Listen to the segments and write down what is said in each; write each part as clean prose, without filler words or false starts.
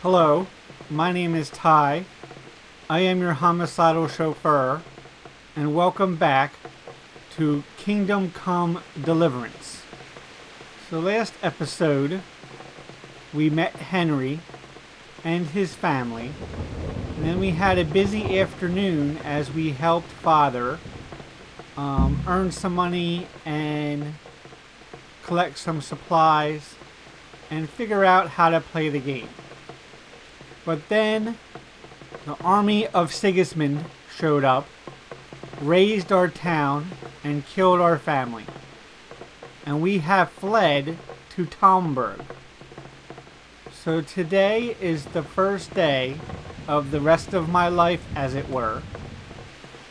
Hello, my name is Ty. I am your homicidal chauffeur, and welcome back to Kingdom Come Deliverance. So last episode, we met Henry and his family, and then we had a busy afternoon as we helped Father earn some money and collect some supplies and figure out how to play the game. But then the army of Sigismund showed up, razed our town, and killed our family. And we have fled to Talmberg. So today is the first day of the rest of my life, as it were.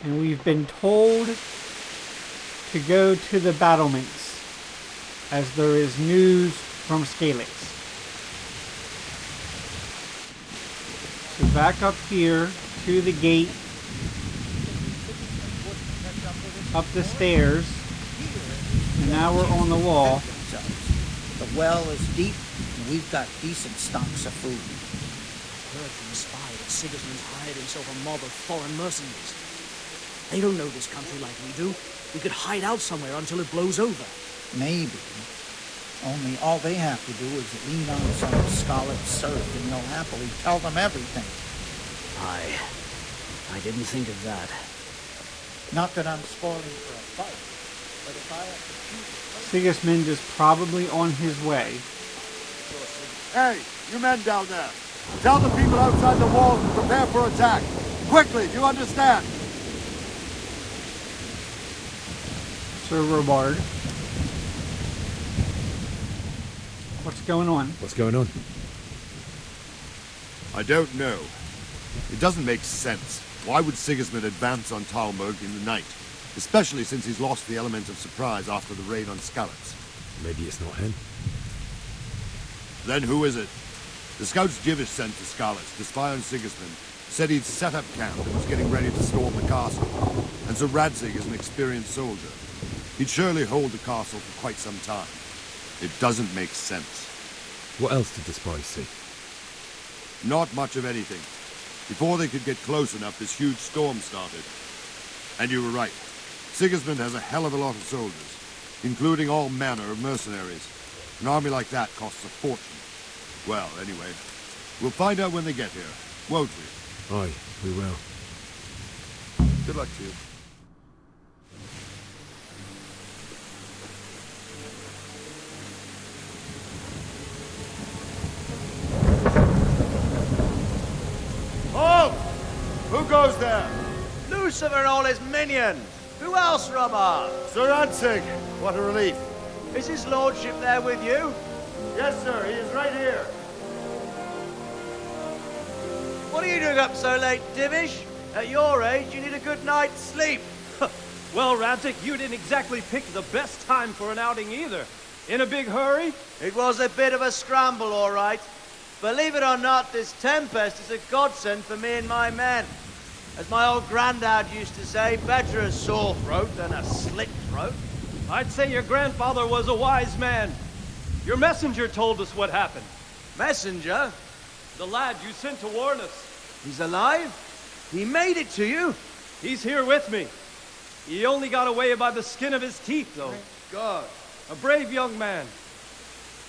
And we've been told to go to the battlements, as there is news from Skalitz. So back up here to the gate, up the stairs, and now we're on the wall. The well is deep, and we've got decent stocks of food. Heard from the spy that Sigismund's hired himself a mob of foreign mercenaries. They don't know this country like we do. We could hide out somewhere until it blows over. Maybe. Only all they have to do is lean on some Skalitz serf, and they'll happily tell them everything. I didn't think of that. Not that I'm spoiling for a fight, but if I have to choose... Sigismund is probably on his way. Hey, you men down there. Tell the people outside the walls to prepare for attack. Quickly, do you understand? Sir Robard. What's going on? What's going on? I don't know. It doesn't make sense. Why would Sigismund advance on Talmberg in the night? Especially since he's lost the element of surprise after the raid on Skalitz. Maybe it's not him. Then who is it? The scouts Jivish sent to Skalitz to spy on Sigismund said he'd set up camp and was getting ready to storm the castle. And so Radzig is an experienced soldier. He'd surely hold the castle for quite some time. It doesn't make sense. What else did the spies see? Not much of anything. Before they could get close enough, this huge storm started. And you were right. Sigismund has a hell of a lot of soldiers, including all manner of mercenaries. An army like that costs a fortune. Well, anyway, we'll find out when they get here, won't we? Aye, we will. Good luck to you. Who goes there? Lucifer and all his minions. Who else, Robert? Sir Radzig. What a relief. Is his lordship there with you? Yes, sir. He is right here. What are you doing up so late, Divish? At your age, you need a good night's sleep. Well, Radzig, you didn't exactly pick the best time for an outing either. In a big hurry? It was a bit of a scramble, all right. Believe it or not, this tempest is a godsend for me and my men. As my old granddad used to say, better a sore throat than a slit throat. I'd say your grandfather was a wise man. Your messenger told us what happened. Messenger? The lad you sent to warn us. He's alive? He made it to you? He's here with me. He only got away by the skin of his teeth, though. Thank God. A brave young man.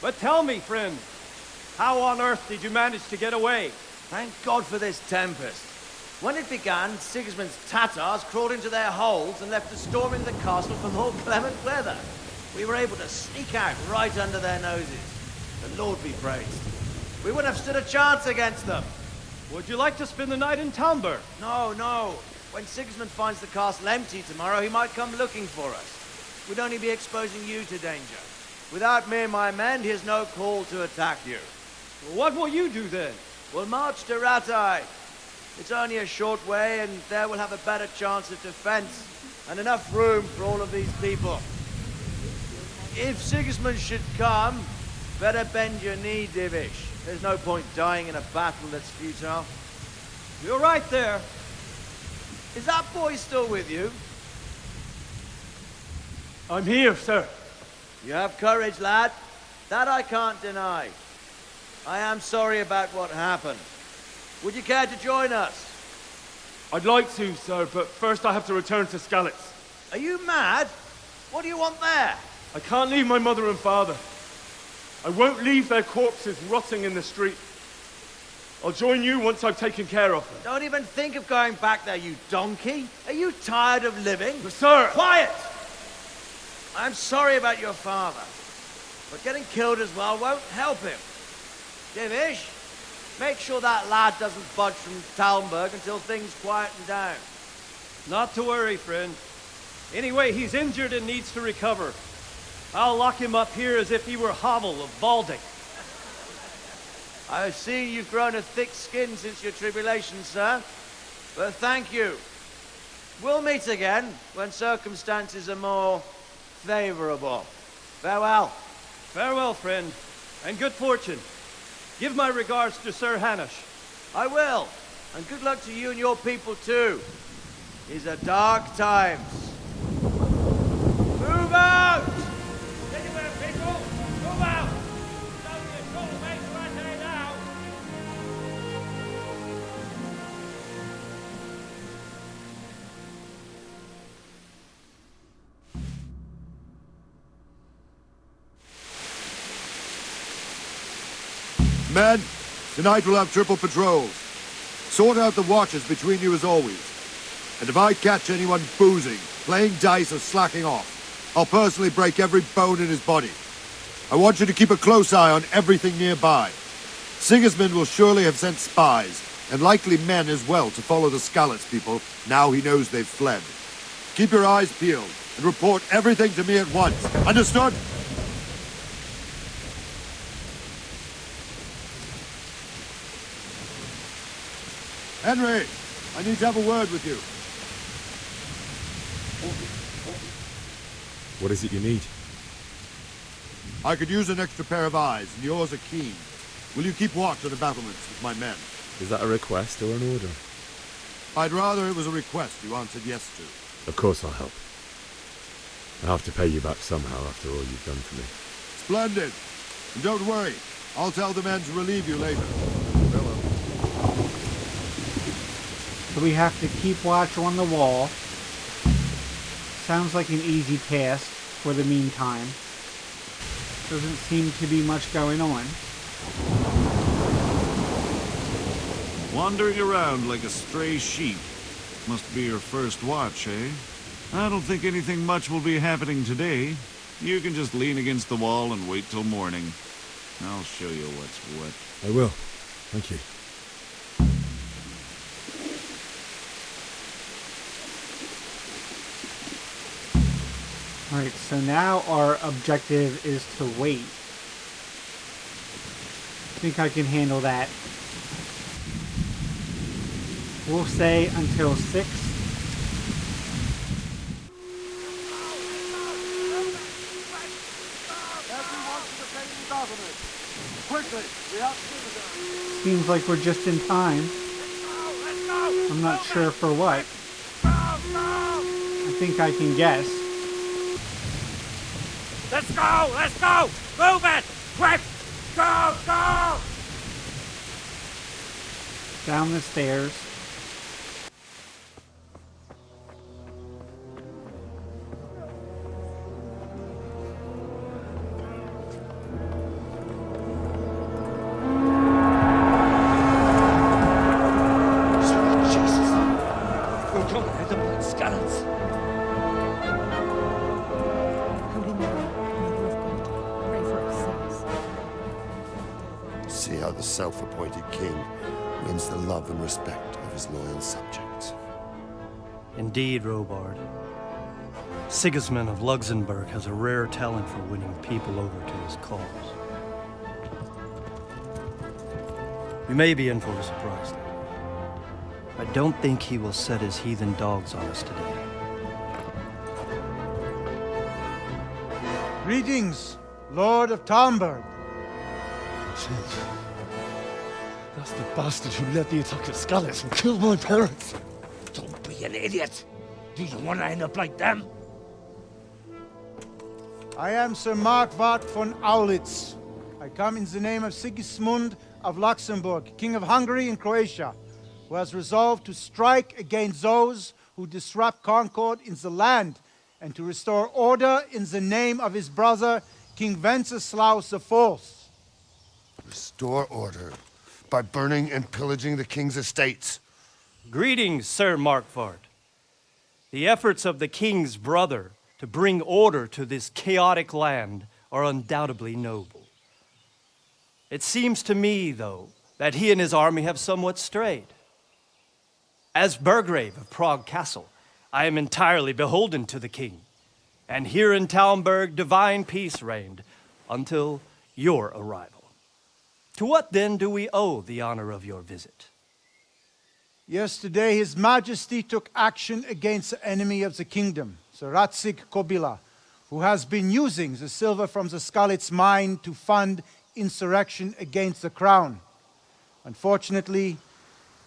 But tell me, friend, how on earth did you manage to get away? Thank God for this tempest. When it began, Sigismund's Tatars crawled into their holes and left us storming the castle for more clement weather. We were able to sneak out right under their noses. The Lord be praised. We wouldn't have stood a chance against them. Would you like to spend the night in Talmberg? No. When Sigismund finds the castle empty tomorrow, he might come looking for us. We'd only be exposing you to danger. Without me and my men, he has no call to attack you. What will you do then? We'll march to Ratai. It's only a short way, and there we'll have a better chance of defense and enough room for all of these people. If Sigismund should come, better bend your knee, Divish. There's no point dying in a battle that's futile. You're right there. Is that boy still with you? I'm here, sir. You have courage, lad. That I can't deny. I am sorry about what happened. Would you care to join us? I'd like to, sir, but first I have to return to Skalitz. Are you mad? What do you want there? I can't leave my mother and father. I won't leave their corpses rotting in the street. I'll join you once I've taken care of them. Don't even think of going back there, you donkey. Are you tired of living? But sir! Quiet! I'm sorry about your father, but getting killed as well won't help him. Divish, make sure that lad doesn't budge from Talmberg until things quieten down. Not to worry, friend. Anyway, he's injured and needs to recover. I'll lock him up here as if he were Havel of Balding. I've seen you've grown a thick skin since your tribulation, sir. But thank you. We'll meet again when circumstances are more favorable. Farewell. Farewell, friend, and good fortune. Give my regards to Sir Hanush. I will. And good luck to you and your people, too. These are dark times. Move out! Anywhere, people! Move out! It's only a short way to Rattay now! Men, tonight we'll have triple patrols. Sort out the watches between you as always. And if I catch anyone boozing, playing dice or slacking off, I'll personally break every bone in his body. I want you to keep a close eye on everything nearby. Sigismund will surely have sent spies, and likely men as well, to follow the Skalitz people now he knows they've fled. Keep your eyes peeled, and report everything to me at once. Understood? Henry, I need to have a word with you. What is it you need? I could use an extra pair of eyes, and yours are keen. Will you keep watch on the battlements with my men? Is that a request or an order? I'd rather it was a request you answered yes to. Of course I'll help. I'll have to pay you back somehow after all you've done for me. Splendid. And don't worry, I'll tell the men to relieve you later. Farewell. So we have to keep watch on the wall. Sounds like an easy task for the meantime. Doesn't seem to be much going on. Wandering around like a stray sheep. Must be your first watch, eh? I don't think anything much will be happening today. You can just lean against the wall and wait till morning. I'll show you what's what. I will. Thank you. Alright, so now our objective is to wait. I think I can handle that. We'll say until 6. Seems like we're just in time. I'm not sure for what. I think I can guess. Let's go! Let's go! Move it! Quick! Go! Go! Down the stairs. See how the self-appointed king wins the love and respect of his loyal subjects. Indeed, Robard. Sigismund of Luxembourg has a rare talent for winning people over to his cause. We may be in for a surprise, though. I don't think he will set his heathen dogs on us today. Greetings, Lord of Talmberg. That's the bastard who led the attack at Skalitz and killed my parents. Don't be an idiot. Do you want to end up like them? I am Sir Markwart von Aulitz. I come in the name of Sigismund of Luxembourg, King of Hungary and Croatia, who has resolved to strike against those who disrupt concord in the land and to restore order in the name of his brother, King Wenceslaus IV. Restore order by burning and pillaging the king's estates. Greetings, Sir Markvart. The efforts of the king's brother to bring order to this chaotic land are undoubtedly noble. It seems to me, though, that he and his army have somewhat strayed. As Burgrave of Prague Castle, I am entirely beholden to the king, and here in Talmberg divine peace reigned until your arrival. To what then do we owe the honor of your visit? Yesterday, His Majesty took action against the enemy of the kingdom, Sir Radzig Kobyla, who has been using the silver from the Skalitz mine to fund insurrection against the crown. Unfortunately,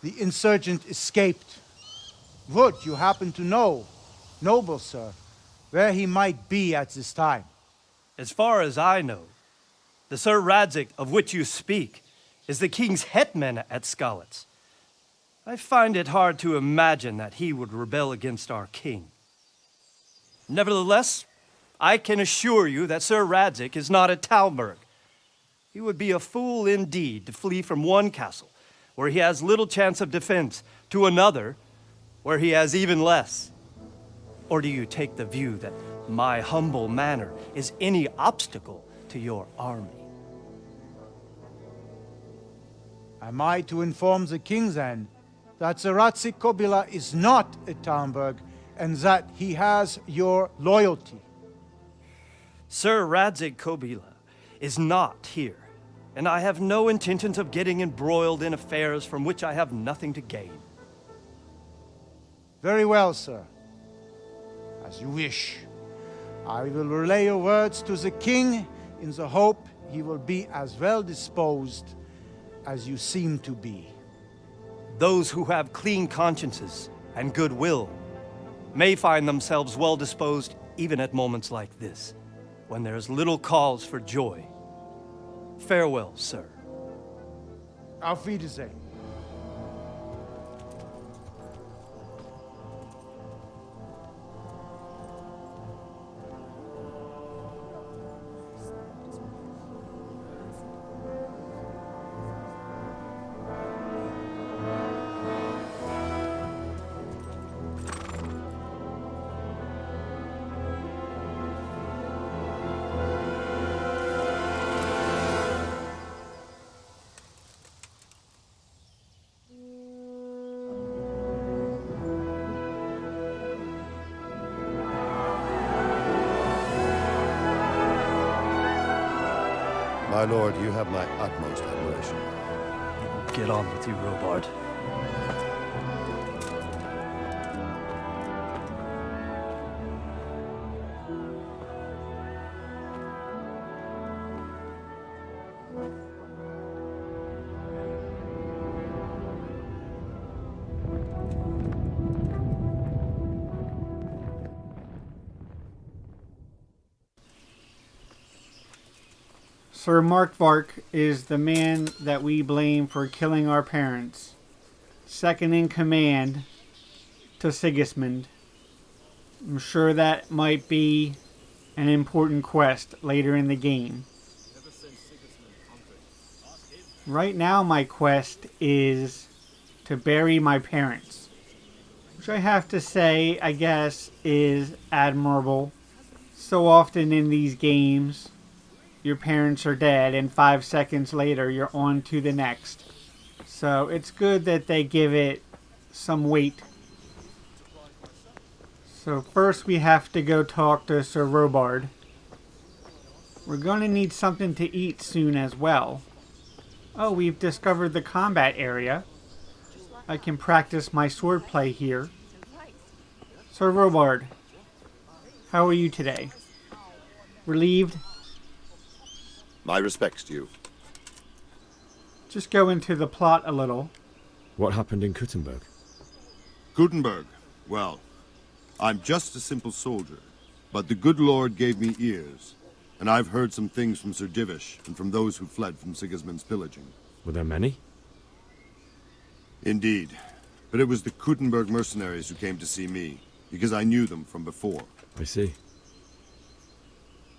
the insurgent escaped. Would you happen to know, noble sir, where he might be at this time? As far as I know, the Sir Radzig of which you speak is the king's hetman at Skalitz. I find it hard to imagine that he would rebel against our king. Nevertheless, I can assure you that Sir Radzig is not at Talmberg. He would be a fool indeed to flee from one castle, where he has little chance of defense, to another, where he has even less. Or do you take the view that my humble manner is any obstacle to your army? Am I to inform the king then that Sir Radzig Kobyla is not at Talmberg and that he has your loyalty? Sir Radzig Kobyla is not here, and I have no intentions of getting embroiled in affairs from which I have nothing to gain. Very well, sir. As you wish. I will relay your words to the king in the hope he will be as well disposed as you seem to be. Those who have clean consciences and goodwill may find themselves well disposed even at moments like this, when there is little cause for joy. Farewell, sir. Auf Wiedersehen. My lord, you have my utmost admiration. Get on with you, Robard. Sir Markvark is the man that we blame for killing our parents. Second in command to Sigismund. I'm sure that might be an important quest later in the game. Right now my quest is to bury my parents, which I have to say, I guess, is admirable. So often in these games, your parents are dead and 5 seconds later you're on to the next. So it's good that they give it some weight. So first we have to go talk to Sir Robard. We're going to need something to eat soon as well. Oh, we've discovered the combat area. I can practice my swordplay here. Sir Robard, how are you today? Relieved? My respects to you. Just go into the plot a little. What happened in Kuttenberg? Gutenberg. Well, I'm just a simple soldier, but the good Lord gave me ears, And I've heard some things from Sir Divish and from those who fled from Sigismund's pillaging. Were there many? Indeed. But it was the Talmberg mercenaries who came to see me, because I knew them from before. I see.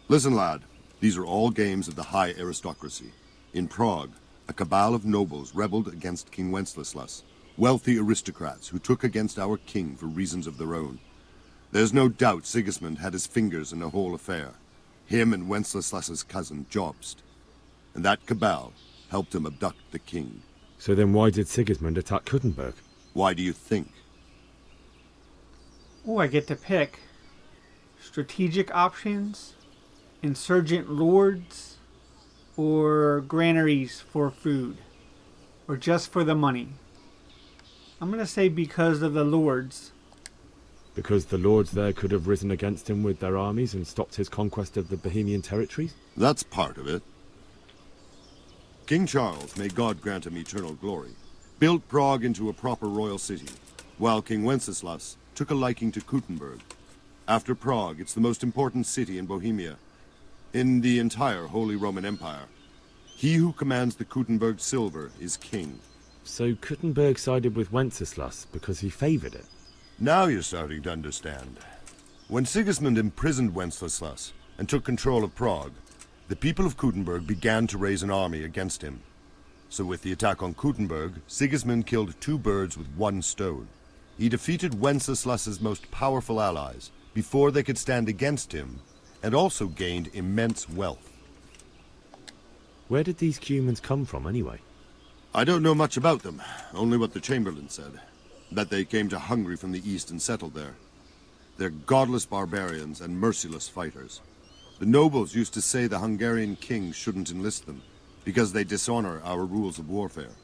Listen, lad. These are all games of the high aristocracy. In Prague, a cabal of nobles rebelled against King Wenceslas, wealthy aristocrats who took against our king for reasons of their own. There's no doubt Sigismund had his fingers in the whole affair. Him and Wenceslas's cousin, Jobst. And that cabal helped him abduct the king. So then why did Sigismund attack Talmberg? Why do you think? Oh, I get to pick. Strategic options, insurgent lords, or granaries for food, or just for the money. I'm going to say because of the lords. Because the lords there could have risen against him with their armies and stopped his conquest of the Bohemian territories? That's part of it. King Charles, may God grant him eternal glory, built Prague into a proper royal city, while King Wenceslas took a liking to Talmberg. After Prague, it's the most important city in Bohemia, in the entire Holy Roman Empire. He who commands the Talmberg silver is king. So Talmberg sided with Wenceslas because he favoured it? Now you're starting to understand. When Sigismund imprisoned Wenceslas and took control of Prague, the people of Talmberg began to raise an army against him. So with the attack on Talmberg, Sigismund killed 2 birds with 1 stone. He defeated Wenceslas's most powerful allies before they could stand against him, and also gained immense wealth. Where did these humans come from anyway? I don't know much about them, only what the Chamberlain said. That they came to Hungary from the east and settled there. They're godless barbarians and merciless fighters. The nobles used to say the Hungarian king shouldn't enlist them, because they dishonor our rules of warfare.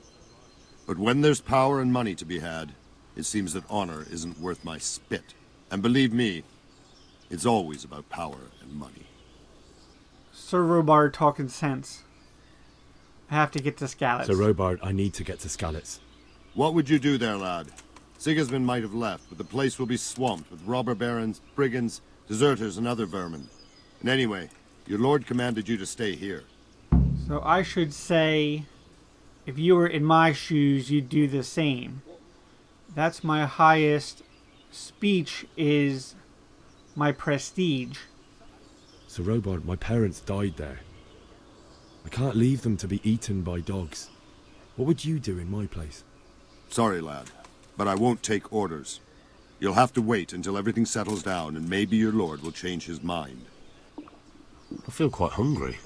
But when there's power and money to be had, it seems that honor isn't worth my spit. And believe me, it's always about power and money. Sir Robard talking sense. I have to get to Skalitz. So Robard, I need to get to Skalitz. What would you do there, lad? Sigismund might have left, but the place will be swamped with robber barons, brigands, deserters, and other vermin. And anyway, your lord commanded you to stay here. So I should say, if you were in my shoes, you'd do the same. That's my highest speech, is my prestige. So Robard, my parents died there. I can't leave them to be eaten by dogs. What would you do in my place? Sorry, lad, but I won't take orders. You'll have to wait until everything settles down, and maybe your lord will change his mind. I feel quite hungry.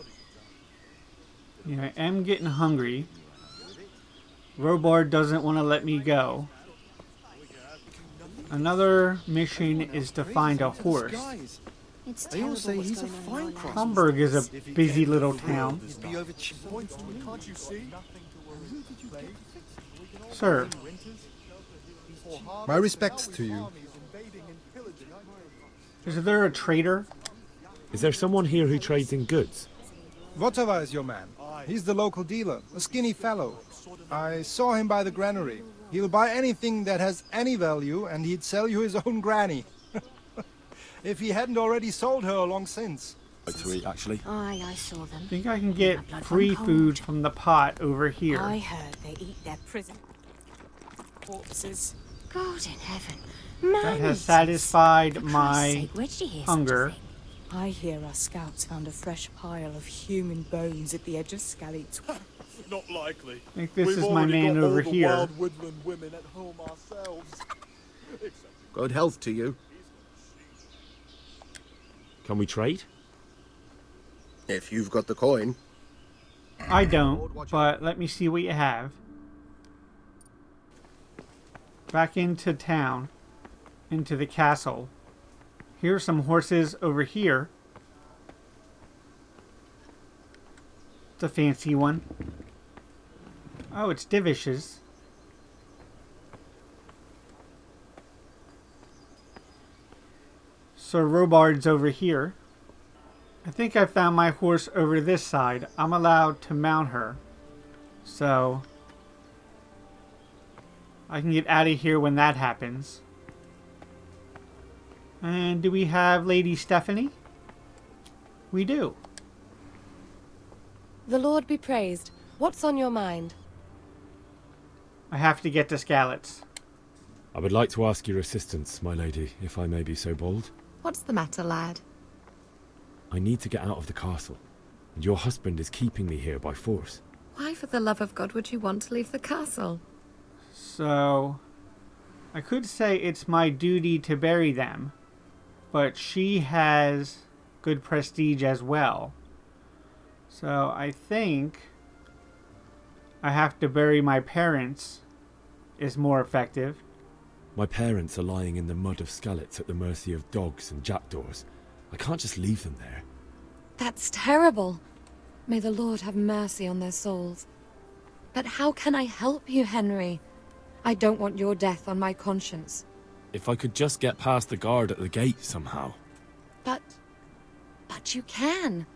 Yeah, I am getting hungry. Robard doesn't want to let me go. Another mission is to find a horse. They all say he's a fine cross. Talmberg is a busy little town. Sir, My respects to you. is there a trader? Is there someone here who trades in goods? Votava is your man. He's the local dealer, a skinny fellow. I saw him by the granary. He'll buy anything that has any value, and he'd sell you his own granny. If he hadn't already sold her long since. To eat, actually. Aye, I saw them. I think I can get free food from the pot over here. I heard they eat their prison corpses. God in heaven. That has satisfied my hunger. I hear our scouts found a fresh pile of human bones at the edge of Skalitz. Not likely. I think this is my man over here. Wild woodland women at home ourselves. Good health to you. Can we trade? If you've got the coin. I don't, but let me see what you have. Back into town. Into the castle. Here's some horses over here. It's a fancy one. Oh, it's Divish's. Sir Robard's over here. I think I found my horse over this side. I'm allowed to mount her. So I can get out of here when that happens. And do we have Lady Stephanie? We do. The Lord be praised. What's on your mind? I have to get to Skalitz. I would like to ask your assistance, my lady, if I may be so bold. What's the matter, lad? I need to get out of the castle, and your husband is keeping me here by force. Why, for the love of God, would you want to leave the castle? So, I could say it's my duty to bury them, but she has good prestige as well. So I think I have to bury my parents is more effective. My parents are lying in the mud of Skalitz at the mercy of dogs and jackdaws. I can't just leave them there. That's terrible. May the Lord have mercy on their souls. But how can I help you, Henry? I don't want your death on my conscience. If I could just get past the guard at the gate somehow. But you can.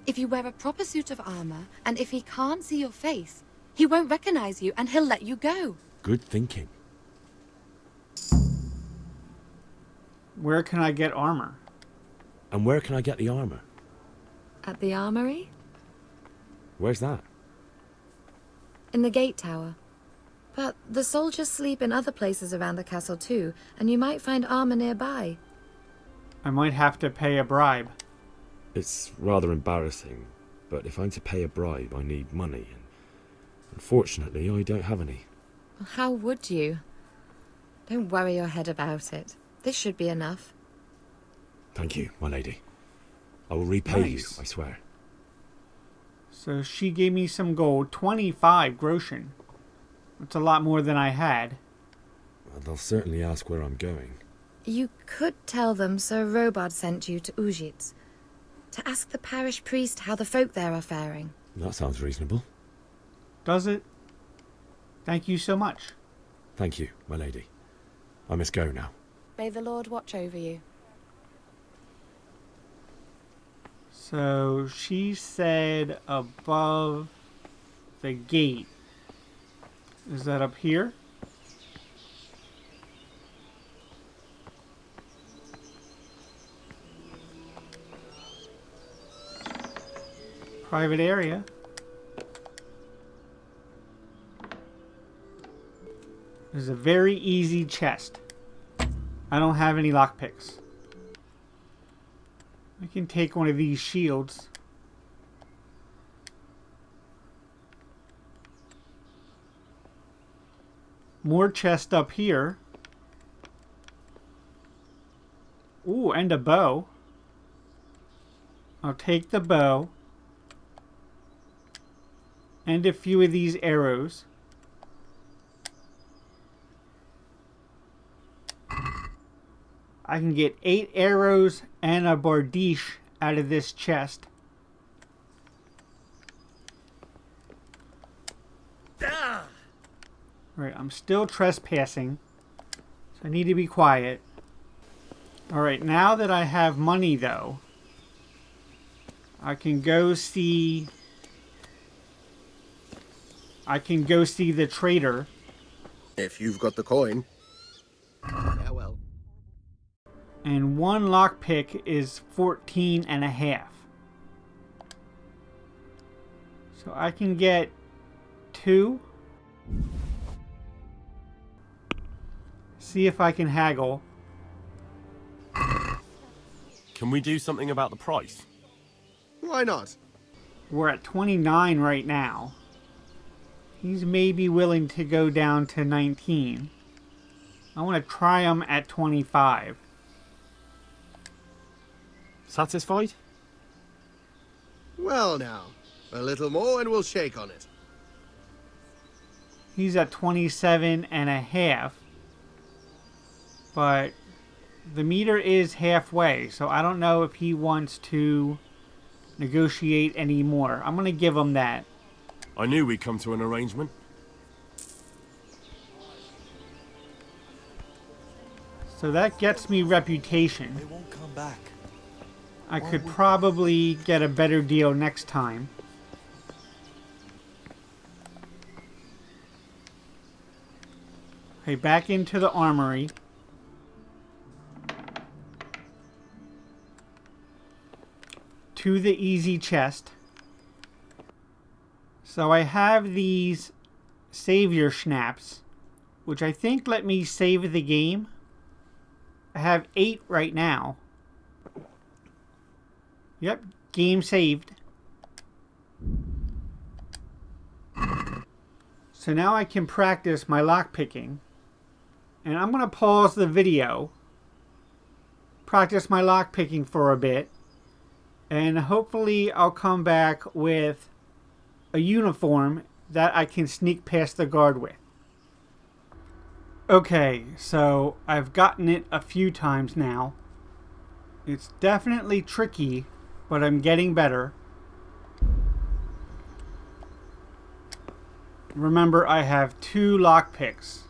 If you wear a proper suit of armor, and if he can't see your face, he won't recognize you and he'll let you go. Good thinking. Where can I get armor? And where can I get the armor? At the armory? Where's that? In the gate tower. But the soldiers sleep in other places around the castle too, and you might find armor nearby. I might have to pay a bribe. It's rather embarrassing, but if I'm to pay a bribe, I need money, and unfortunately, I don't have any. How would you? Don't worry your head about it. This should be enough. Thank you, my lady. I will repay you, Nice. I swear. So she gave me some gold, 25 groschen. That's a lot more than I had. They'll certainly ask where I'm going. You could tell them Sir Robard sent you to Ujitz, to ask the parish priest how the folk there are faring. That sounds reasonable. Does it? Thank you so much. Thank you, my lady. I must go now. May the Lord watch over you. So she said above the gate. Is that up here? Private area. There's a very easy chest. I don't have any lockpicks. I can take one of these shields. More chest up here. Ooh, and a bow. I'll take the bow. And a few of these arrows. I can get 8 arrows and a bardiche out of this chest. Alright, I'm still trespassing, so I need to be quiet. Alright, now that I have money though, I can go see the trader. If you've got the coin. Yeah, well. And one lockpick is 14 and a half. So I can get 2. See if I can haggle. Can we do something about the price? Why not? We're at 29 right now. He's maybe willing to go down to 19. I want to try him at 25. Satisfied? Well now, a little more and we'll shake on it. He's at 27 and a half. But the meter is halfway, so I don't know if he wants to negotiate anymore. I'm going to give him that. I knew we'd come to an arrangement. So that gets me reputation. They won't come back. I could probably get a better deal next time. Okay, back into the armory. To the easy chest. So I have these savior schnapps, which I think let me save the game. I have 8 right now. Yep, game saved. So now I can practice my lockpicking. And I'm going to pause the video, practice my lockpicking for a bit, and hopefully I'll come back with a uniform that I can sneak past the guard with. Okay, so I've gotten it a few times now. It's definitely tricky, but I'm getting better. Remember, I have 2 lockpicks.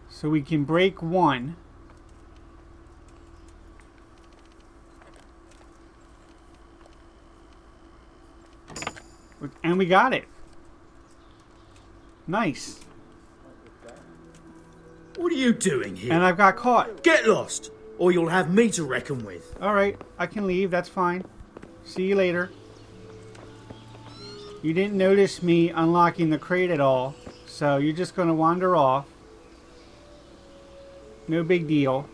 So we can break 1. And we got it. Nice. What are you doing here? And I've got caught. Get lost, or you'll have me to reckon with. Alright, I can leave. That's fine. See you later. You didn't notice me unlocking the crate at all, so you're just going to wander off. No big deal.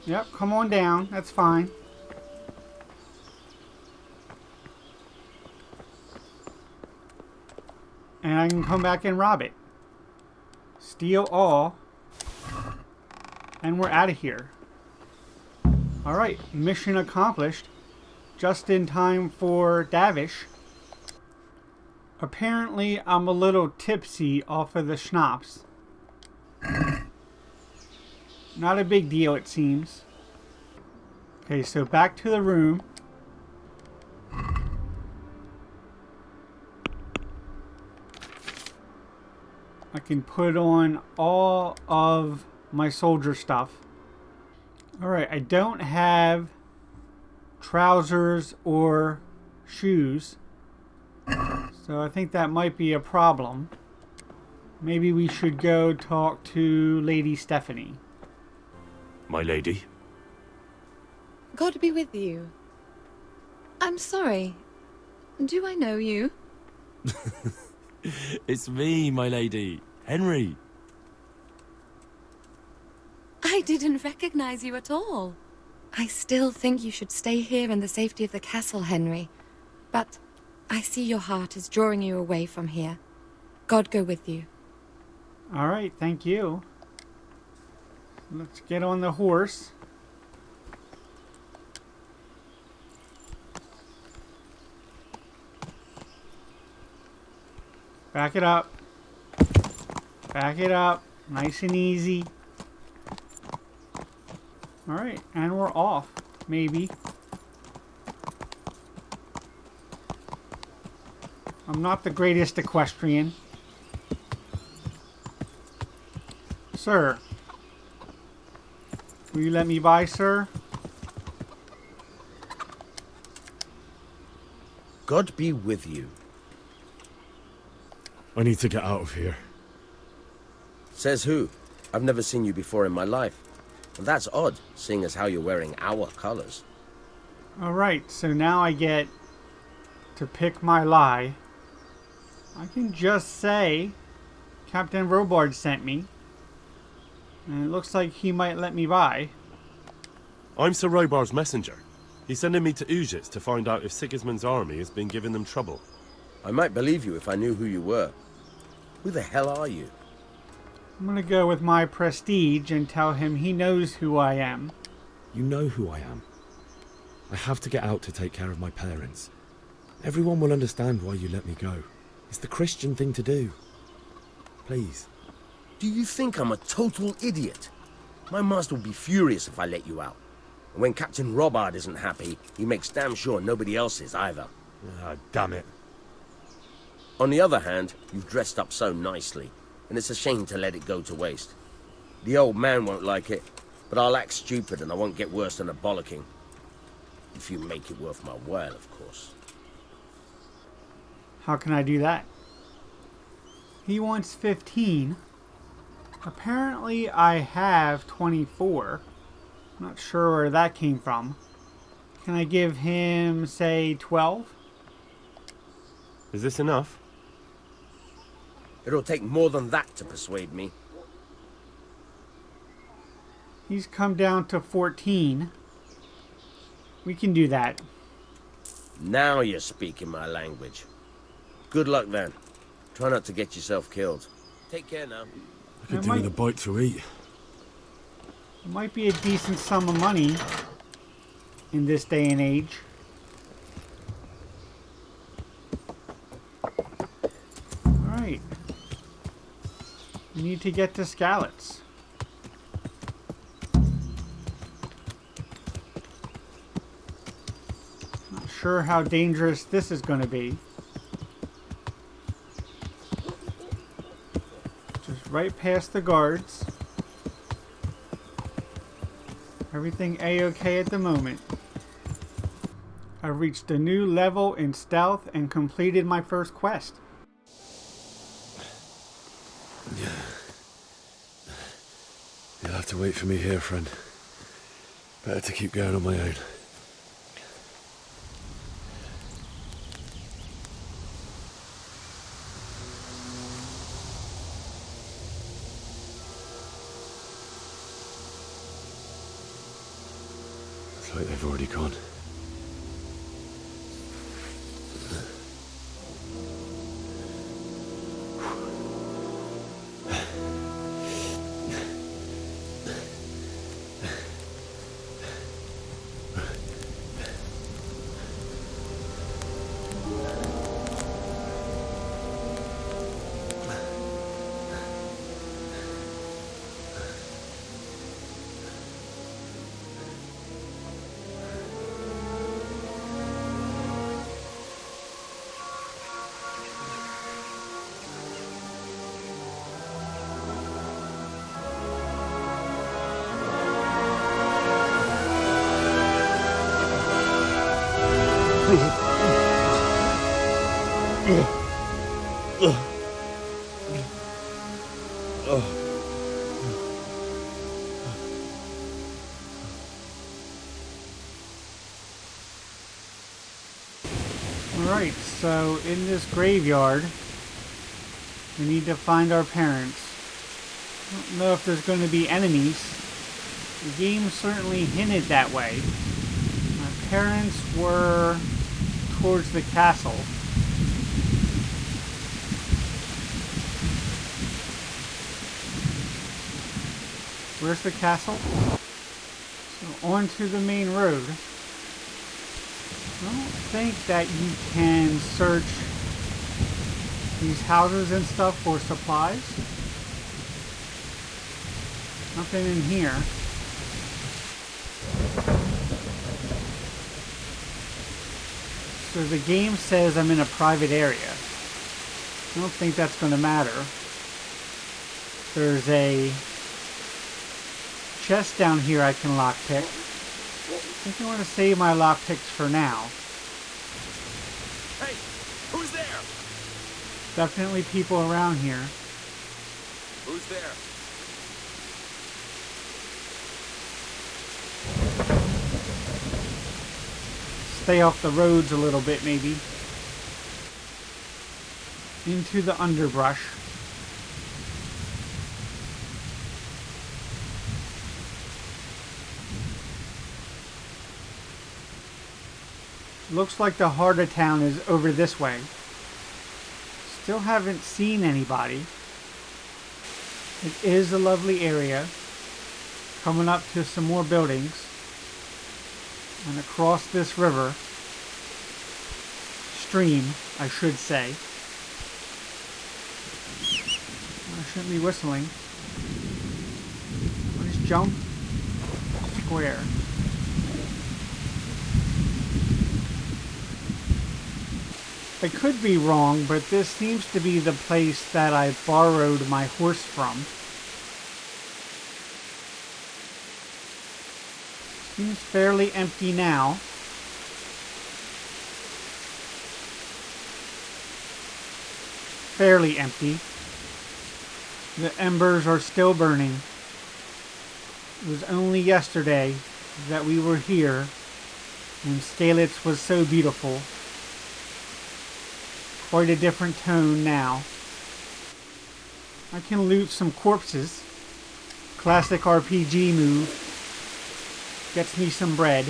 Yep, come on down. That's fine. And I can come back and rob it. Steal all. And we're out of here. Alright, mission accomplished. Just in time for Davish. Apparently, I'm a little tipsy off of the schnapps. Not a big deal, it seems. Okay, so back to the room. I can put on all of my soldier stuff. Alright, I don't have trousers or shoes. So I think that might be a problem. Maybe we should go talk to Lady Stephanie. My lady. God be with you. I'm sorry. Do I know you? It's me, my lady. Henry. I didn't recognize you at all. I still think you should stay here in the safety of the castle, Henry. But I see your heart is drawing you away from here. God go with you. Alright, thank you. Let's get on the horse. Back it up. Back it up. Nice and easy. Alright, and we're off. Maybe. I'm not the greatest equestrian. Sir. Will you let me by, sir? God be with you. I need to get out of here. Says who? I've never seen you before in my life. And that's odd, seeing as how you're wearing our colors. Alright, so now I get to pick my lie. I can just say Captain Robard sent me. And it looks like he might let me by. I'm Sir Robar's messenger. He's sending me to Ujitz to find out if Sigismund's army has been giving them trouble. I might believe you if I knew who you were. Who the hell are you? I'm gonna go with my prestige and tell him he knows who I am. You know who I am. I have to get out to take care of my parents. Everyone will understand why you let me go. It's the Christian thing to do. Please. Do you think I'm a total idiot? My master would be furious if I let you out. And when Captain Robard isn't happy, he makes damn sure nobody else is either. Ah, damn it. On the other hand, you've dressed up so nicely, and it's a shame to let it go to waste. The old man won't like it, but I'll act stupid and I won't get worse than a bollocking. If you make it worth my while, of course. How can I do that? He wants 15. Apparently I have 24. Not sure where that came from. Can I give him, say, 12? Is this enough? It'll take more than that to persuade me. He's come down to 14. We can do that. Now you're speaking my language. Good luck then. Try not to get yourself killed. Take care now. I could do with a bite to eat. It might be a decent sum of money in this day and age. Alright. We need to get to Skalitz. Not sure how dangerous this is going to be. Just right past the guards. Everything A-okay at the moment. I've reached a new level in stealth and completed my first quest. You'll have to wait for me here, friend. Better to keep going on my own. Looks like they've already gone. Alright, so in this graveyard, we need to find our parents. I don't know if there's going to be enemies. The game certainly hinted that way. My parents were towards the castle. Where's the castle? So onto the main road. I don't think that you can search these houses and stuff for supplies. Nothing in here. So the game says I'm in a private area. I don't think that's going to matter. There's a chest down here I can lockpick. I think I want to save my lockpicks for now. Hey, who's there? Definitely people around here. Who's there? Stay off the roads a little bit, maybe. Into the underbrush. Looks like the heart of town is over this way. Still haven't seen anybody. It is a lovely area. Coming up to some more buildings. And across this river. Stream, I should say. I shouldn't be whistling. Let's jump. Square. I could be wrong, but this seems to be the place that I borrowed my horse from. Seems fairly empty now. Fairly empty. The embers are still burning. It was only yesterday that we were here And Skalitz was so beautiful. Quite a different tone now. I can loot some corpses. Classic RPG move. Gets me some bread.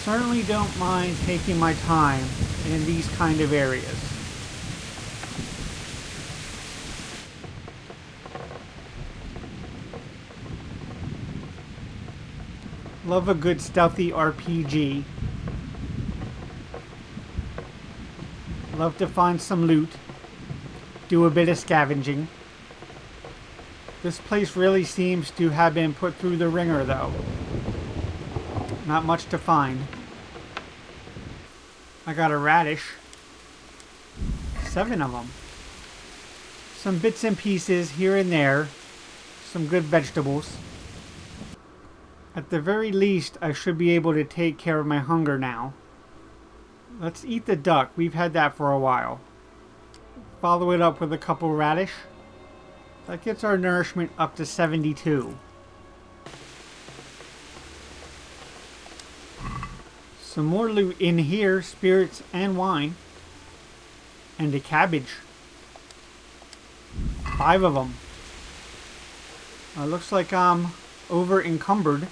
Certainly don't mind taking my time in these kind of areas. Love a good stealthy RPG. Love to find some loot. Do a bit of scavenging. This place really seems to have been put through the ringer though. Not much to find. I got a radish. 7 of them. Some bits and pieces here and there. Some good vegetables. At the very least, I should be able to take care of my hunger now. Let's eat the duck. We've had that for a while. Follow it up with a couple radish. That gets our nourishment up to 72. Some more loot in here. Spirits and wine. And a cabbage. 5 of them. Looks like I'm over encumbered.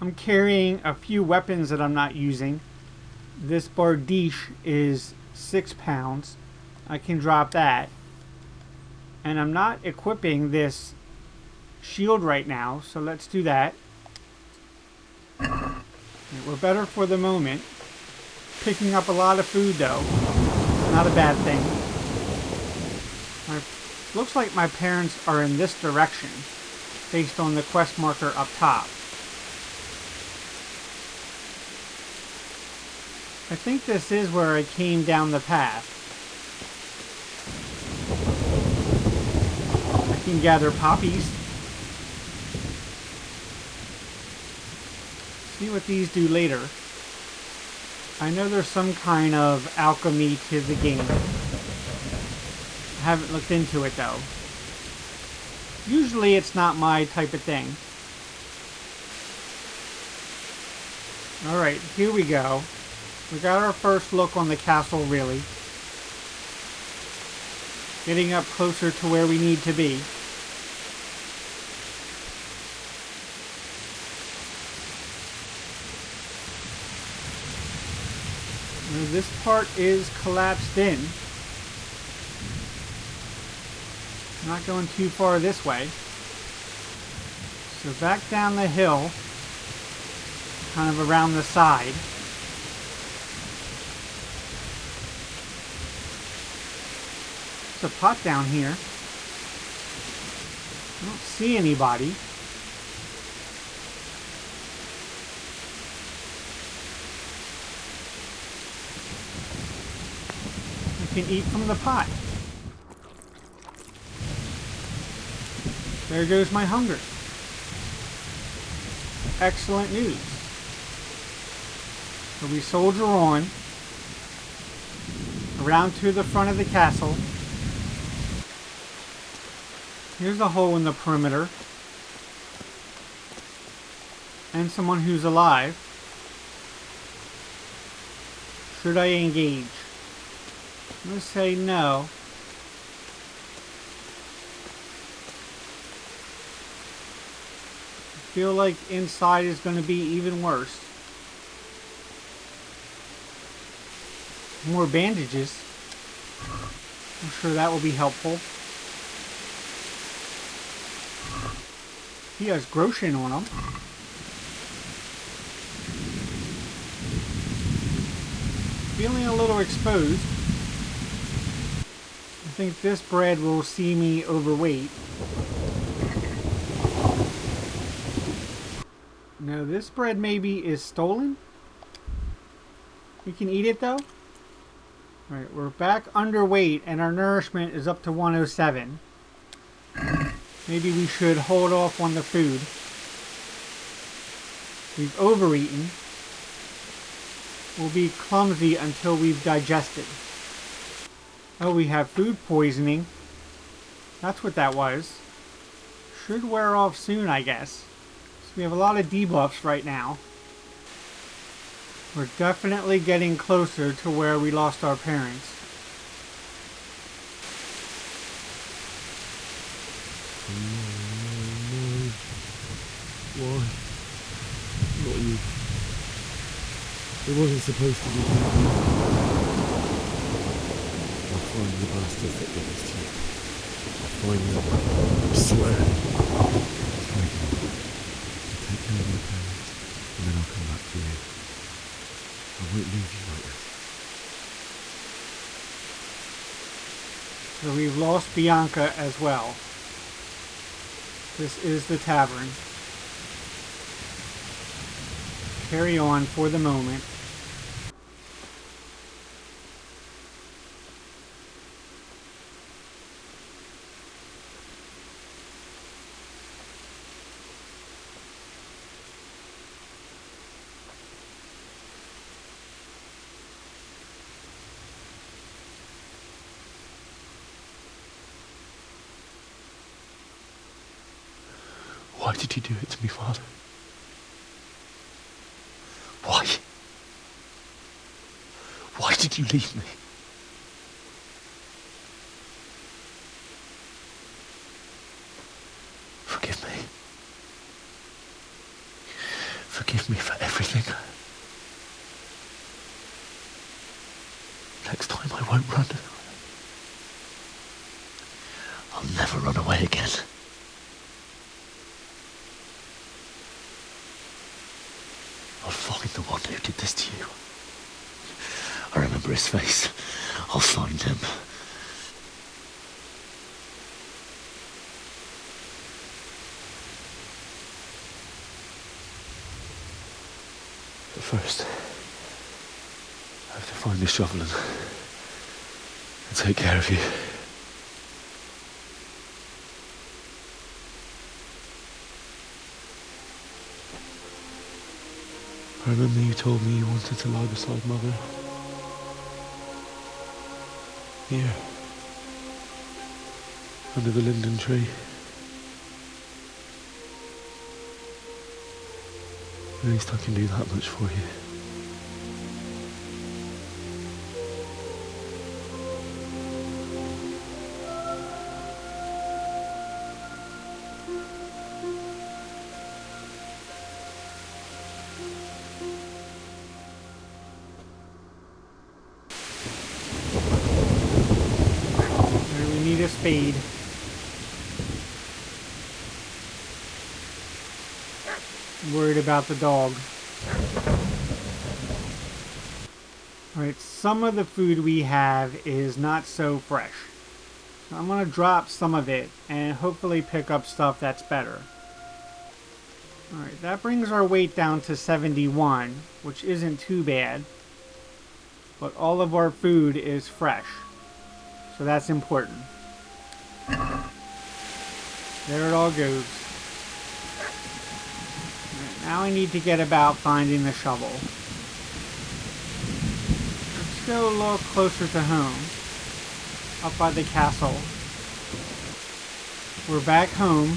I'm carrying a few weapons that I'm not using. This bardiche is 6 pounds. I can drop that. And I'm not equipping this shield right now, so let's do that. We're better for the moment. Picking up a lot of food though. Not a bad thing. Looks like my parents are in this direction, based on the quest marker up top. I think this is where I came down the path. I can gather poppies. See what these do later. I know there's some kind of alchemy to the game. I haven't looked into it though. Usually it's not my type of thing. Alright, here we go. We got our first look on the castle, really. Getting up closer to where we need to be. Now, this part is collapsed in. Not going too far this way. So back down the hill, kind of around the side. There's a pot down here. I don't see anybody. I can eat from the pot. There goes my hunger. Excellent news. So we soldier on around to the front of the castle. Here's a hole in the perimeter. And someone who's alive. Should I engage? I'm going to say no. I feel like inside is going to be even worse. More bandages. I'm sure that will be helpful. He has Groshin on him. Feeling a little exposed. I think this bread will see me overweight. No, this bread maybe is stolen. We can eat it though. Alright, we're back underweight and our nourishment is up to 107. Maybe we should hold off on the food. We've overeaten. We'll be clumsy until we've digested. Oh, we have food poisoning. That's what that was. Should wear off soon, I guess. We have a lot of debuffs right now. We're definitely getting closer to where we lost our parents. Why? Not you. It wasn't supposed to be you. I'll find the bastard that did this to you. I'll find them. I swear. Take care of my parents, and then I'll come back for you. I won't leave you like this. So we've lost Bianca as well. This is the tavern. Carry on for the moment. Why did you do it to me, Father? Why? Why did you leave me? Forgive me. Forgive me for everything. Next time I won't run. I'll never run away again. I'll find the one who did this to you. I remember his face. I'll find him. But first, I have to find this shovel and take care of you. I remember you told me you wanted to lie beside Mother. Here. Under the linden tree. At least I can do that much for you. Need a spade. Worried about the dog. Alright, some of the food we have is not so fresh. So I'm going to drop some of it and hopefully pick up stuff that's better. Alright, that brings our weight down to 71, which isn't too bad. But all of our food is fresh. So that's important. There it all goes. Right, now I need to get about finding the shovel. Let's go a little closer to home. Up by the castle. We're back home.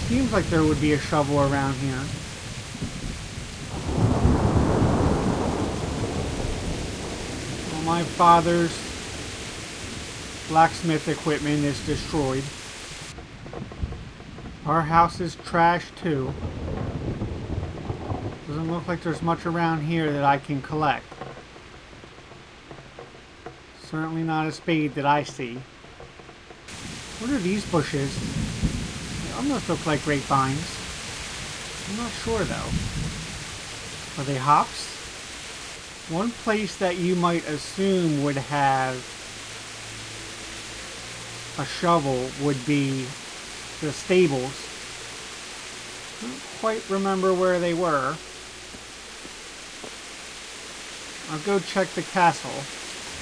Seems like there would be a shovel around here. Well, my father's blacksmith equipment is destroyed. Our house is trashed too. Doesn't look like there's much around here that I can collect. Certainly not a spade that I see. What are these bushes? They almost look like grapevines. I'm not sure though. Are they hops? One place that you might assume would have a shovel would be the stables. I don't quite remember where they were. I'll go check the castle.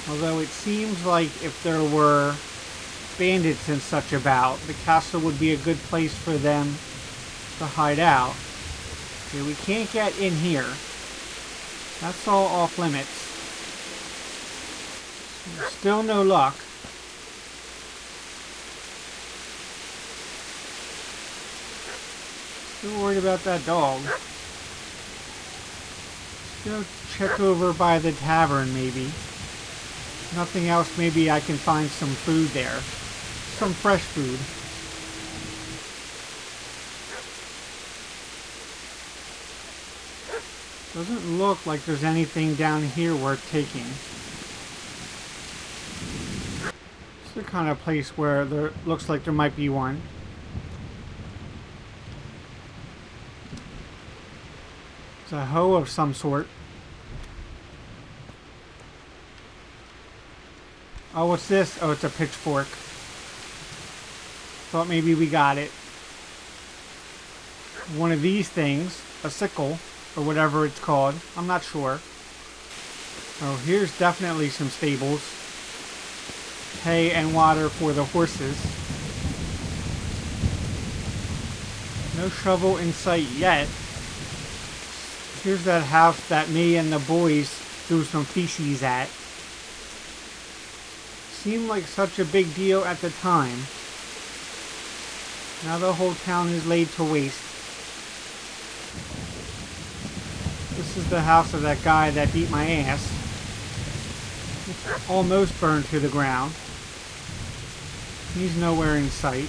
Although it seems like if there were bandits and such about, the castle would be a good place for them to hide out. Okay, we can't get in here. That's all off limits. Still no luck. Still worried about that dog. Go check over by the tavern, maybe. Nothing else, maybe I can find some food there. Some fresh food. Doesn't look like there's anything down here worth taking. It's the kind of place where there looks like there might be one. It's a hoe of some sort. Oh, what's this? Oh, it's a pitchfork. Thought maybe we got it. One of these things, a sickle, or whatever it's called. I'm not sure. Oh, here's definitely some stables. Hay and water for the horses. No shovel in sight yet. Here's that house that me and the boys threw some feces at. Seemed like such a big deal at the time. Now the whole town is laid to waste. This is the house of that guy that beat my ass. It's almost burned to the ground. He's nowhere in sight.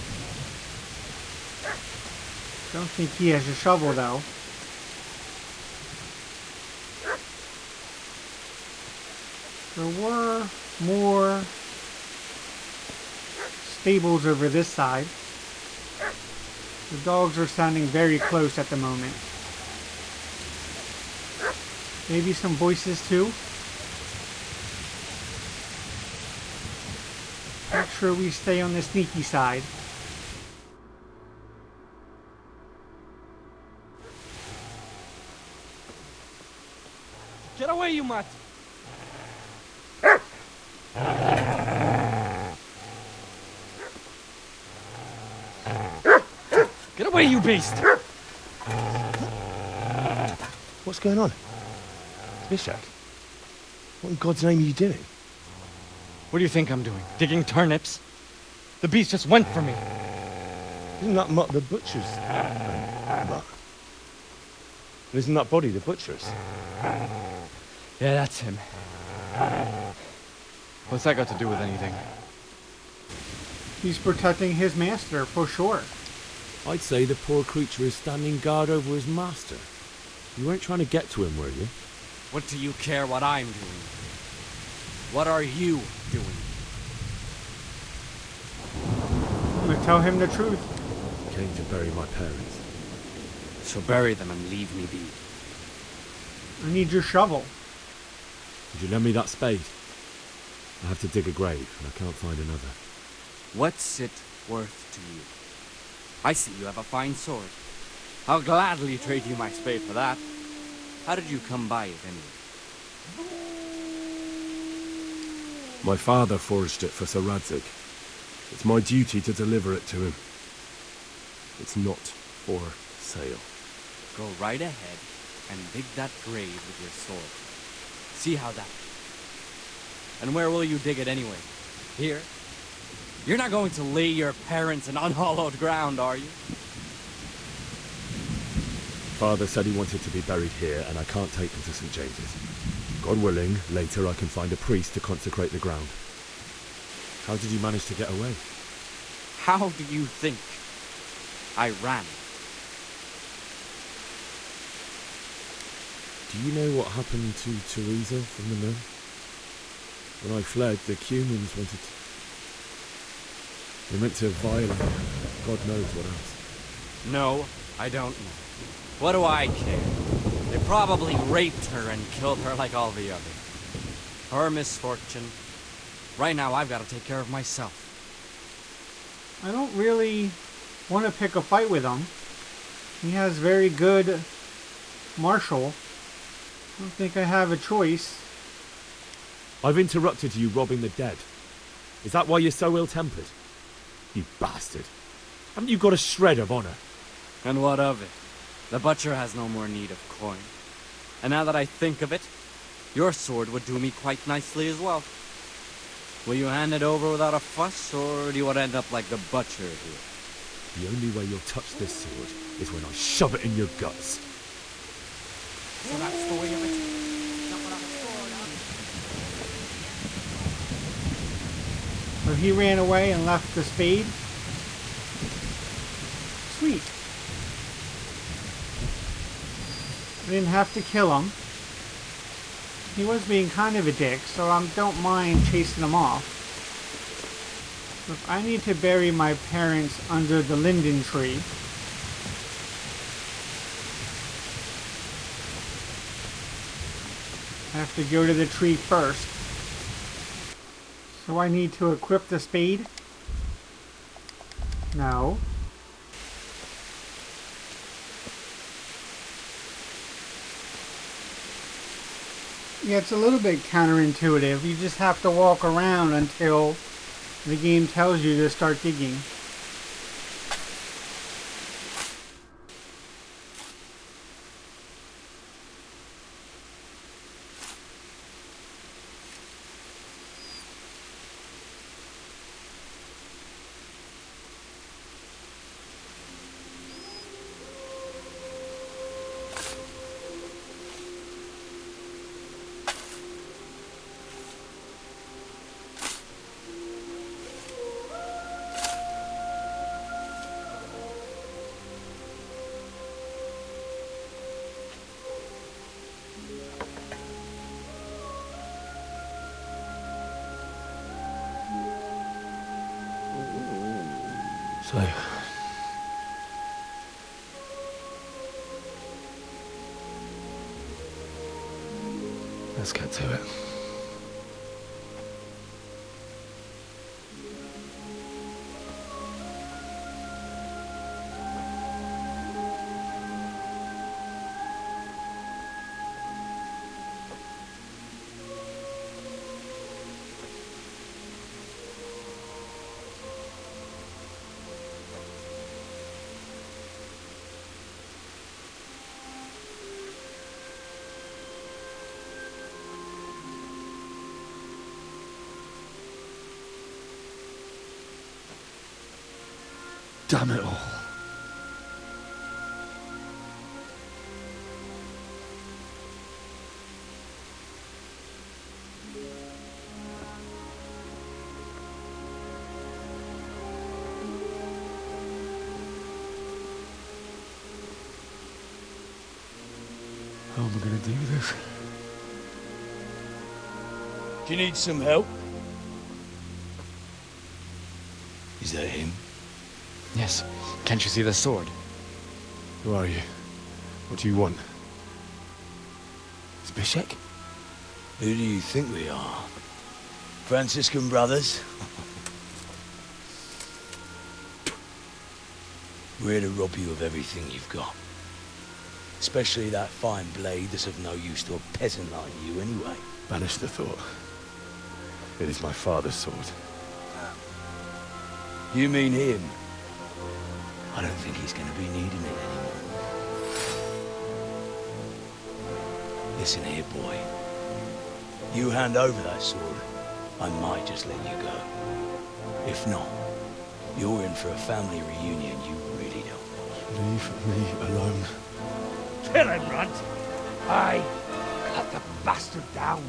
Don't think he has a shovel though. There were more stables over this side. The dogs are sounding very close at the moment. Maybe some voices too. Make sure we stay on the sneaky side. Get away, you mutt! Get away, you beast! What's going on? Mishak? What in God's name are you doing? What do you think I'm doing? Digging turnips? The beast just went for me. Isn't that Mutt the butcher's? Mutt. Isn't that body the butcher's? Yeah, that's him. What's that got to do with anything? He's protecting his master, for sure. I'd say the poor creature is standing guard over his master. You weren't trying to get to him, were you? What do you care what I'm doing? What are you doing? I'm gonna tell him the truth. Came to bury my parents. So bury them and leave me be. I need your shovel. Would you lend me that spade? I have to dig a grave, and I can't find another. What's it worth to you? I see you have a fine sword. I'll gladly trade you my spade for that. How did you come by it anyway? My father forged it for Sir Radzig. It's my duty to deliver it to him. It's not for sale. Go right ahead and dig that grave with your sword. See how that... And where will you dig it anyway? Here? You're not going to lay your parents in unhallowed ground, are you? Father said he wanted to be buried here, and I can't take them to St. James's. God willing, later I can find a priest to consecrate the ground. How did you manage to get away? How do you think I ran? Do you know what happened to Teresa from the mill? When I fled, the Cumans wanted to... They meant to violate God knows what else. No, I don't know. What do I care? They probably raped her and killed her like all the others. Her misfortune. Right now, I've got to take care of myself. I don't really want to pick a fight with him. He has very good martial. I don't think I have a choice. I've interrupted you robbing the dead. Is that why you're so ill-tempered? You bastard. Haven't you got a shred of honor? And what of it? The butcher has no more need of coin. And now that I think of it, your sword would do me quite nicely as well. Will you hand it over without a fuss, or do you want to end up like the butcher here? The only way you'll touch this sword is when I shove it in your guts. So that's the way of it. So he ran away and left the spade. Sweet. I didn't have to kill him. He was being kind of a dick, so I don't mind chasing him off. If I need to bury my parents under the linden tree, I have to go to the tree first. So I need to equip the spade? No. Yeah, it's a little bit counterintuitive. You just have to walk around until the game tells you to start digging. So, let's get to it. Damn it all. How am I going to do this? Do you need some help? Is that him? Yes. Can't you see the sword? Who are you? What do you want? Zbyszek? Who do you think we are? Franciscan brothers? We're here to rob you of everything you've got. Especially that fine blade that's of no use to a peasant like you anyway. Banish the thought. It is my father's sword. You mean him? I don't think he's going to be needing it anymore. Listen here, boy. You hand over that sword, I might just let you go. If not, you're in for a family reunion you really don't want. Leave me alone. Kill him, Runt! Aye, cut the bastard down.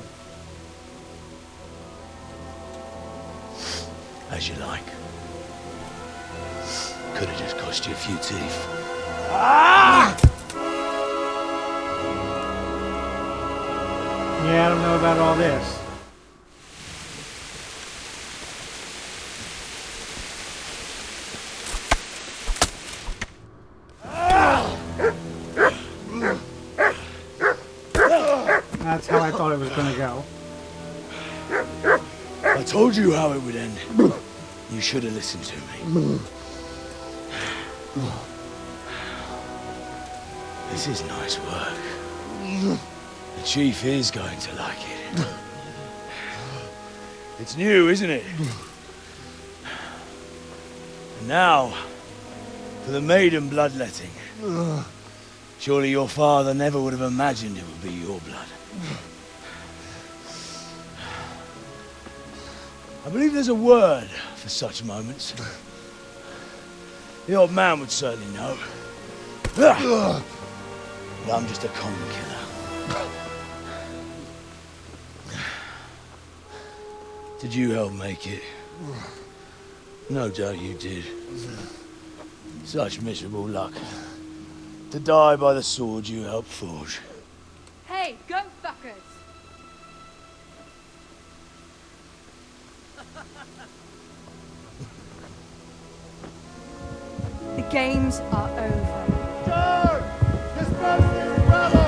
As you like. Could have just cost you a few teeth. Ah! Yeah, I don't know about all this. That's how I thought it was going to go. I told you how it would end. You should have listened to me. This is nice work. The chief is going to like it. It's new, isn't it? And now, for the maiden bloodletting. Surely your father never would have imagined it would be your blood. I believe there's a word for such moments. The old man would certainly know. But I'm just a common killer. Did you help make it? No doubt you did. Such miserable luck. To die by the sword you helped forge. Hey, go fuckers! The games are over. Charge! Disperse this rebel!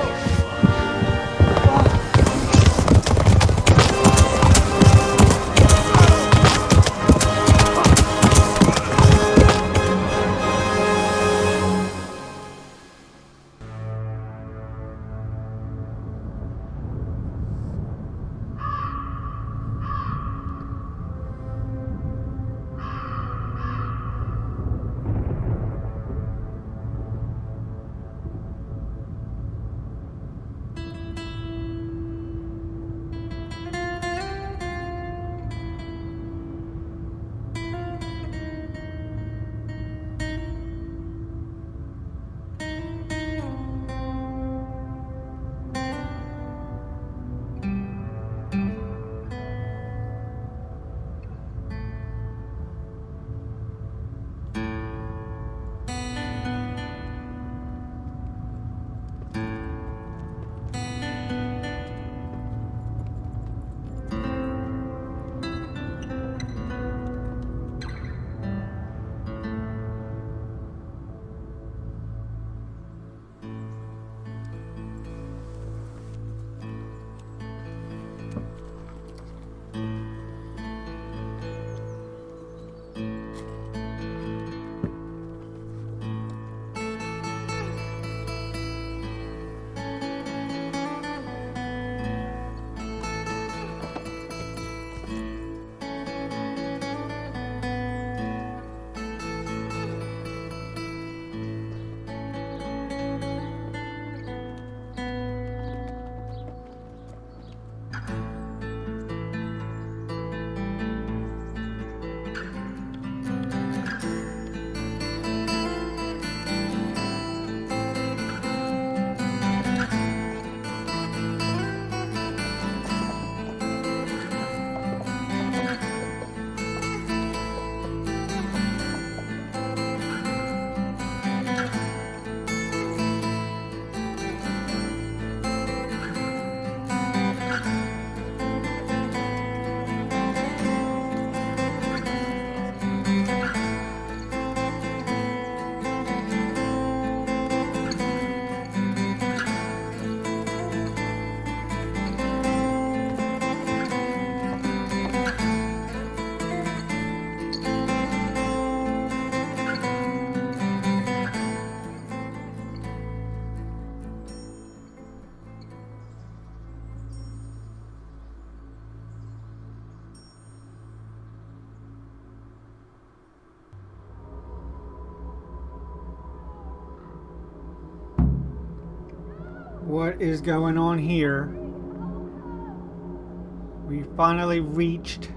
What is going on here? We finally reached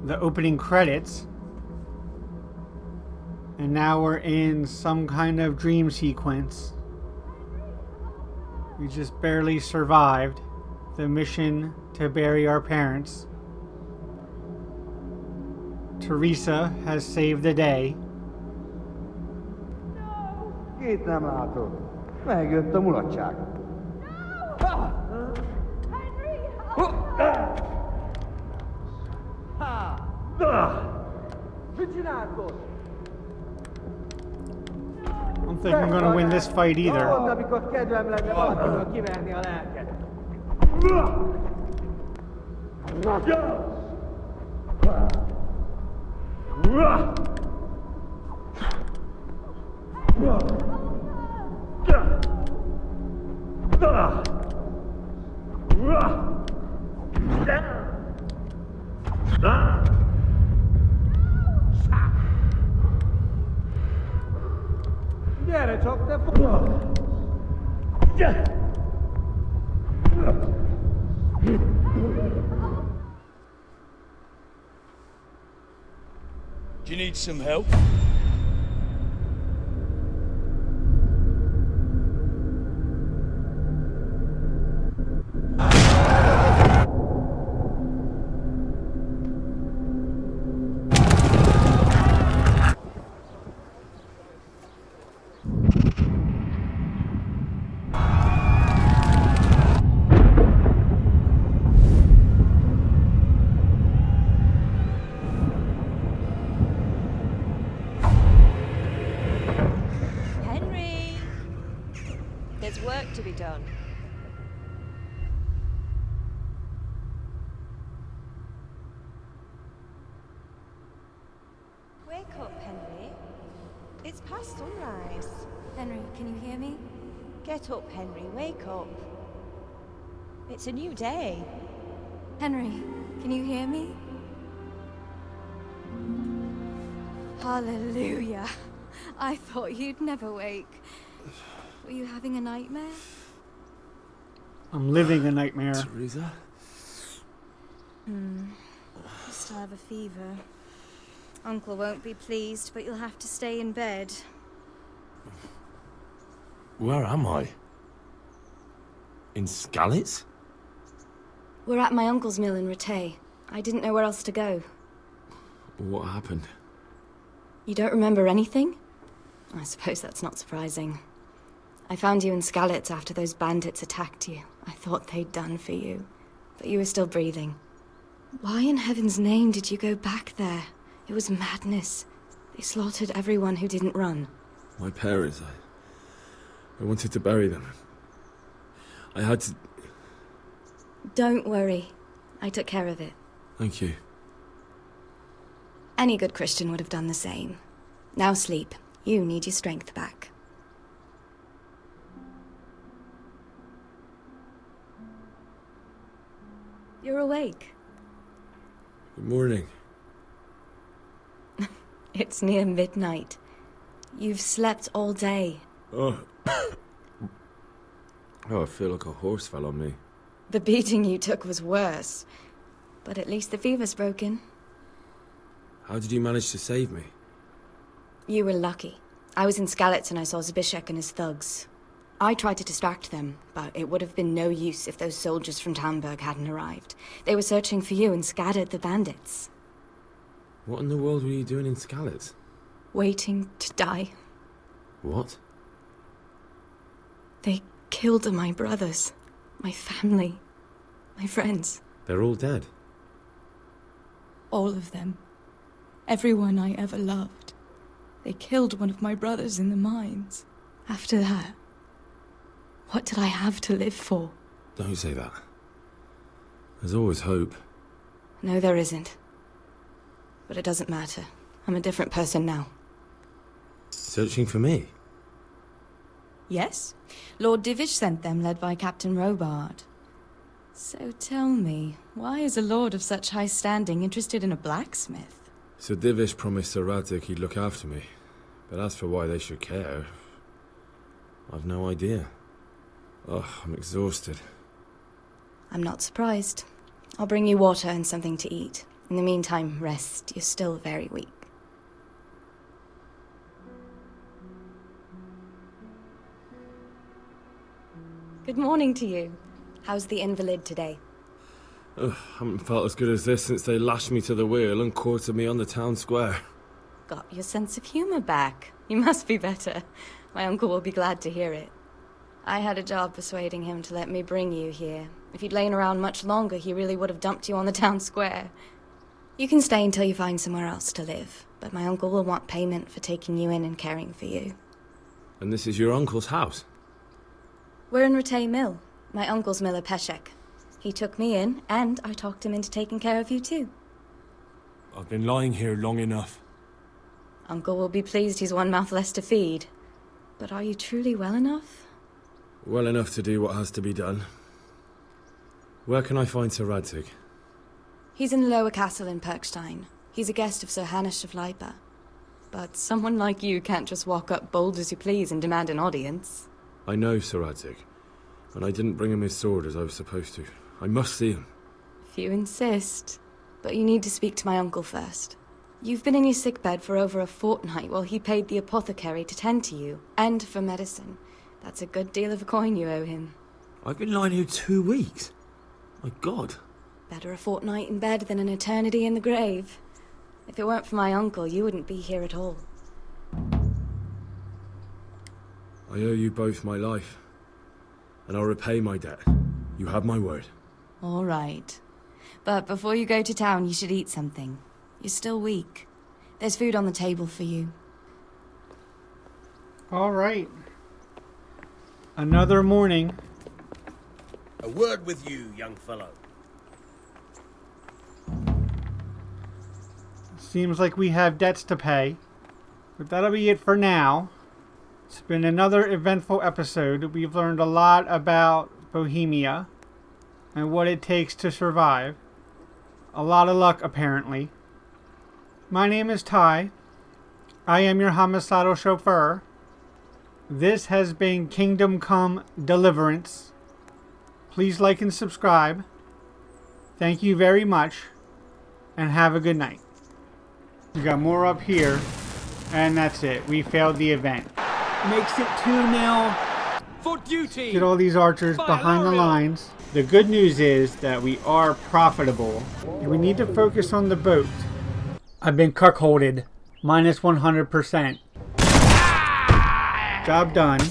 the opening credits. And now we're in some kind of dream sequence. We just barely survived the mission to bury our parents. Teresa has saved the day. Két nem látod. Megjött a mulatság. Mit csináltod? I don't think I'm gonna win this fight either. Mondd, amikor kedvem lenne valakiből kiverni a lelket. Gyere csak, te Do you need some help? to be done. Wake up, Henry. It's past sunrise. Henry, can you hear me? Get up, Henry. Wake up. It's a new day. Henry, can you hear me? Hallelujah. I thought you'd never wake. Were you having a nightmare? I'm living a nightmare. Teresa? You still have a fever. Uncle won't be pleased, but you'll have to stay in bed. Where am I? In Skalitz? We're at my uncle's mill in Rattay. I didn't know where else to go. What happened? You don't remember anything? I suppose that's not surprising. I found you in Skalitz after those bandits attacked you. I thought they'd done for you, but you were still breathing. Why in heaven's name did you go back there? It was madness. They slaughtered everyone who didn't run. My parents, I wanted to bury them. I had to... Don't worry. I took care of it. Thank you. Any good Christian would have done the same. Now sleep. You need your strength back. You're awake. Good morning. It's near midnight. You've slept all day. Oh. Oh, I feel like a horse fell on me. The beating you took was worse. But at least the fever's broken. How did you manage to save me? You were lucky. I was in Skalitz and I saw Zbyszek and his thugs. I tried to distract them, but it would have been no use if those soldiers from Talmberg hadn't arrived. They were searching for you and scattered the bandits. What in the world were you doing in Skalitz? Waiting to die. What? They killed my brothers, my family, my friends. They're all dead. All of them. Everyone I ever loved. They killed one of my brothers in the mines. After that, what did I have to live for? Don't say that. There's always hope. No, there isn't. But it doesn't matter. I'm a different person now. Searching for me? Yes. Lord Divish sent them, led by Captain Robard. So tell me, why is a lord of such high standing interested in a blacksmith? Sir Divish promised Sir Radzig he'd look after me. But as for why they should care, I've no idea. Ugh, I'm exhausted. I'm not surprised. I'll bring you water and something to eat. In the meantime, rest. You're still very weak. Good morning to you. How's the invalid today? Ugh, haven't felt as good as this since they lashed me to the wheel and quartered me on the town square. Got your sense of humor back. You must be better. My uncle will be glad to hear it. I had a job persuading him to let me bring you here. If you'd lain around much longer, he really would have dumped you on the town square. You can stay until you find somewhere else to live, but my uncle will want payment for taking you in and caring for you. And this is your uncle's house? We're in Rattay Mill. My uncle's miller Peshek. He took me in, and I talked him into taking care of you too. I've been lying here long enough. Uncle will be pleased he's one mouth less to feed. But are you truly well enough? Well enough to do what has to be done. Where can I find Sir Radzig? He's in the lower castle in Perkstein. He's a guest of Sir Hanush of Leipa. But someone like you can't just walk up bold as you please and demand an audience. I know Sir Radzig, and I didn't bring him his sword as I was supposed to. I must see him. If you insist. But you need to speak to my uncle first. You've been in your sickbed for over a fortnight while he paid the apothecary to tend to you, and for medicine. That's a good deal of a coin you owe him. I've been lying here 2 weeks. My God. Better a fortnight in bed than an eternity in the grave. If it weren't for my uncle, you wouldn't be here at all. I owe you both my life, and I'll repay my debt. You have my word. All right. But before you go to town, you should eat something. You're still weak. There's food on the table for you. All right. Another morning. A word with you, young fellow. Seems like we have debts to pay. But that'll be it for now. It's been another eventful episode. We've learned a lot about Bohemia and what it takes to survive. A lot of luck, apparently. My name is Ty. I am your homicidal chauffeur. This has been Kingdom Come Deliverance. Please like and subscribe. Thank you very much. And have a good night. We got more up here. And that's it. We failed the event. Makes it 2-0. For duty! Get all these archers behind the lines. The good news is that we are profitable. And we need to focus on the boat. I've been cuckolded. Minus 100%. Job done.